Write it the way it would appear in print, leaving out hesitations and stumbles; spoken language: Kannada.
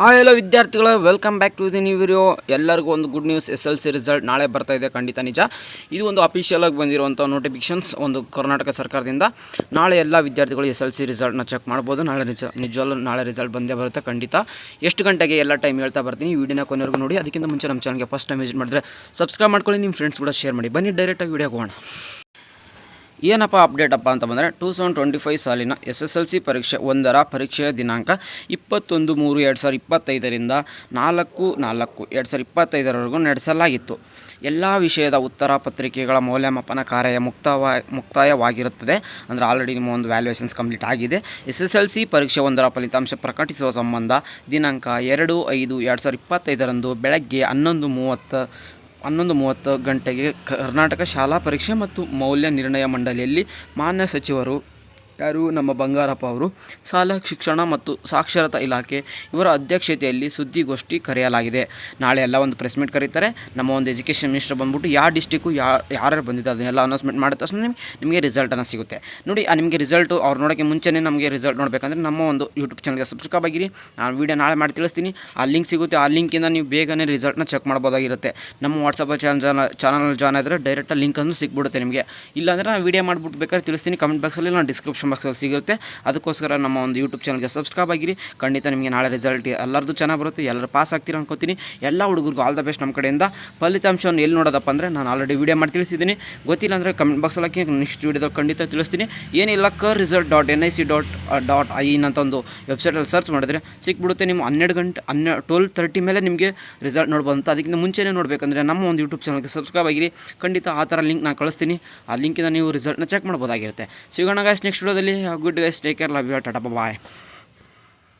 ಹಲೋ ವಿದ್ಯಾರ್ಥಿಗಳು, welcome back to the new video. ಎಲ್ಲರಿಗೂ ಒಂದು ಗುಡ್ ನ್ಯೂಸ್. SLC ರಿಸಲ್ಟ್ ನಾಳೆ ಬರ್ತಾ ಇದೆ, ಖಂಡಿತ ನಿಜ. ಇದು ಒಂದು ಅಫಿಷಿಯಲ್ ಆಗಿ ಬಂದಿರುವಂಥ ನೋಟಿಫಿಕೇಷನ್ಸ್ ಒಂದು ಕರ್ನಾಟಕ ಸರ್ಕಾರದಿಂದ. ನಾಳೆ ಎಲ್ಲ ವಿದ್ಯಾರ್ಥಿಗಳು SLC ರಿಸಲ್ಟ್ನ ಚೆಕ್ ಮಾಡ್ಬೋದು. ನಾಳೆ ನಿಜವಲ್ಲೂ ನಾಳೆ ರಿಸಲ್ಟ್ ಬಂದೇ ಬರುತ್ತೆ ಖಂಡಿತ. ಎಷ್ಟು ಗಂಟೆಗೆ ಎಲ್ಲ ಟೈಮ್ ಹೇಳ್ತಾ ಬರ್ತೀನಿ, ವಿಡಿಯೋನ ಕೊನೆವರೆಗೂ ನೋಡಿ. ಅದಕ್ಕಿಂತ ಮುಂಚೆ ನಮ್ಮ ಚಾನಲ್ಗೆ ಫಸ್ಟ್ ಟೈಮ್ ವಿಸಿಟ್ ಮಾಡಿದ್ರೆ ಸಬ್ಸ್ಕ್ರೈಬ್ ಮಾಡ್ಕೊಳ್ಳಿ, ನಿಮ್ಮ ಫ್ರೆಂಡ್ಸ್ ಕೂಡ ಶೇರ್ ಮಾಡಿ. ಬನ್ನಿ ಡೈರೆಕ್ಟಾಗಿ ವಿಡಿಯೋಗೆ ಹೋಗೋಣ. ಏನಪ್ಪ ಅಪ್ಡೇಟ್ ಅಪ್ಪ ಅಂತ ಬಂದರೆ 2025 ಸಾಲಿನ SSLC ಪರೀಕ್ಷೆ 1ರ ಪರೀಕ್ಷೆಯ ದಿನಾಂಕ 21/3/2025ರಿಂದ 4/4/2025ರವರೆಗೂ ನಡೆಸಲಾಗಿತ್ತು. ಎಲ್ಲ ವಿಷಯದ ಉತ್ತರ ಪತ್ರಿಕೆಗಳ ಮೌಲ್ಯಮಾಪನ ಕಾರ್ಯ ಮುಕ್ತಾಯವಾಗಿರುತ್ತದೆ. ಅಂದರೆ ಆಲ್ರೆಡಿ ನಿಮ್ಮ ಒಂದು ವ್ಯಾಲ್ಯೂಯೇಷನ್ಸ್ ಕಂಪ್ಲೀಟ್ ಆಗಿದೆ. SSLC ಪರೀಕ್ಷೆ 1ರ ಫಲಿತಾಂಶ ಪ್ರಕಟಿಸುವ ಸಂಬಂಧ ದಿನಾಂಕ 2/5/2025ರಂದು ಬೆಳಗ್ಗೆ 11:30 ಗಂಟೆಗೆ ಕರ್ನಾಟಕ ಶಾಲಾ ಪರೀಕ್ಷೆ ಮತ್ತು ಮೌಲ್ಯ ನಿರ್ಣಯ ಮಂಡಳಿಯಲ್ಲಿ ಮಾನ್ಯ ಸಚಿವರು ನಮ್ಮ ಬಂಗಾರಪ್ಪ ಅವರು, ಶಾಲಾ ಶಿಕ್ಷಣ ಮತ್ತು ಸಾಕ್ಷರತಾ ಇಲಾಖೆ ಇವರ ಅಧ್ಯಕ್ಷತೆಯಲ್ಲಿ ಸುದ್ದಿಗೋಷ್ಠಿ ಕರೆಯಲಾಗಿದೆ. ನಾಳೆ ಎಲ್ಲ ಒಂದು ಪ್ರೆಸ್ ಮೀಟ್ ಕರೀತಾರೆ. ನಮ್ಮ ಒಂದು ಎಜುಕೇಷನ್ ಮಿನಿಸ್ಟರ್ ಬಂದ್ಬಿಟ್ಟು ಯಾವ ಡಿಸ್ಟಿಕ್ಕು ಯಾರು ಬಂದಿದೆ ಅದನ್ನೆಲ್ಲ ಅನೌನ್ಸ್ಮೆಂಟ್ ಮಾಡಿದ ತಕ್ಷಣ ನಿಮಗೆ ರಿಸಲ್ಟನ್ನು ಸಿಗುತ್ತೆ ನೋಡಿ. ನಿಮಗೆ ರಿಸಲ್ಟು ಅವ್ರು ನೋಡೋಕ್ಕೆ ಮುಂಚೆನೇ ನಮಗೆ ರಿಸಲ್ಟ್ ನೋಡಬೇಕಂದ್ರೆ ನಮ್ಮ ಒಂದು ಯೂಟ್ಯೂಬ್ ಚಾನಲ್ಗೆ ಸಬ್ಸ್ಕ್ರೈಬ್ ಆಗಿರಿ. ನಾನು ವೀಡಿಯೋ ನಾಳೆ ಮಾಡಿ ತಿಳಿಸ್ತೀನಿ. ಆ ಲಿಂಕ್ ಸಿಗುತ್ತೆ. ಆ ಲಿಂಕಿಂದ ನೀವು ಬೇಗನೆ ರಿಸಲ್ಟ್ನ ಚೆಕ್ ಮಾಡ್ಬೋದಾಗಿರುತ್ತೆ. ನಮ್ಮ ವಾಟ್ಸಪ್ ಚಾನಲ್ ಜಾಯ್ನ್ ಆದರೆ ಡೈರೆಕ್ಟ್ ಲಿಂಕನ್ನು ಸಿಕ್ಬಿಡುತ್ತೆ ನಿಮಗೆ. ಇಲ್ಲಾಂದರೆ ನಾನು ವೀಡಿಯೋ ಮಾಡಿಬಿಟ್ಟು ಬೇಕಾದ್ರೆ ತಿಳಿಸ್ತೀನಿ. ಕಮೆಂಟ್ ಬಾಕ್ಸಲ್ಲಿ ನಾನು ಡಿಸ್ಕ್ರಿಪ್ಷನ್ ಬಾಕ್ಸಲ್ಲಿ ಸಿಗುತ್ತೆ. ಅದಕ್ಕೋಸ್ಕರ ನಮ್ಮ ಒಂದು ಯೂಟ್ಯೂಬ್ ಚಾನಲ್ಗೆ ಸಬ್ಸ್ಕ್ರೈಬ್ ಆಗಿರಿ. ಖಂಡಿತ ನಿಮಗೆ ನಾಳೆ ರಿಸಲ್ಟ್ ಎಲ್ಲರದ್ದು ಚೆನ್ನಾಗಿ ಬರುತ್ತೆ. ಎಲ್ಲರೂ ಪಾಸ್ ಆಗ್ತೀರ ಅನ್ಕೋತೀನಿ. ಎಲ್ಲ ಹುಡುಗರಿಗೂ ಆಲ್ ದ ಬೆಸ್ಟ್ ನಮ್ಮ ಕಡೆಯಿಂದ. ಫಲಿತಾಂಶವನ್ನು ಎಲ್ಲಿ ನೋಡೋದಪ್ಪ ಅಂದರೆ ನಾನು ಆಲ್ರೆಡಿ ವೀಡಿಯೋ ಮಾಡಿ ತಿಳಿಸಿದ್ದೀನಿ. ಗೊತ್ತಿಲ್ಲ ಅಂದರೆ ಕಮೆಂಟ್ ಬಾಕ್ಸಲ್ಲಿ ಹಾಕಿ, ನೆಕ್ಸ್ಟ್ ವೀಡಿಯೋದಲ್ಲಿ ಖಂಡಿತ ತಿಳಿಸ್ತೀನಿ. ಏನಿಲ್ಲ, KRResult.nic.in ಅಂತ ಒಂದು ವೆಬ್ಸೈಟಲ್ಲಿ ಸರ್ಚ್ ಮಾಡಿದ್ರೆ ಸಿಕ್ಬಿಡುತ್ತೆ. ನಿಮ್ಮ 12:30 ಮೇಲೆ ನಿಮಗೆ ರಿಸಲ್ಟ್ ನೋಡ್ಬೋದು ಅಂತ. ಅದಕ್ಕಿಂತ ಮುಂಚೆನೇ ನೋಡಬೇಕಂದ್ರೆ ನಮ್ಮ ಒಂದು ಯೂಟ್ಯೂಬ್ ಚಾನಲ್ಗೆ ಸಬ್ಸ್ಕ್ರೈಬ್ ಆಗಿರಿ. ಖಂಡಿತ ಆ ಥರ ಲಿಂಕ್ ನಾನು ಕಳಿಸ್ತೀನಿ. ಆ ಲಿಂಕಿಂದ ನೀವು ರಿಸಲ್ಟ್ನ ಚೆಕ್ ಮಾಡ್ಬೋದಾಗಿರುತ್ತೆ. ಸಿಗೋಣ ಗಾಯ್ಸ್ ನೆಕ್ಸ್ಟ್ ವಿಡಿಯೋದಲ್ಲಿ. Good guys, take care, love you, tata, bye.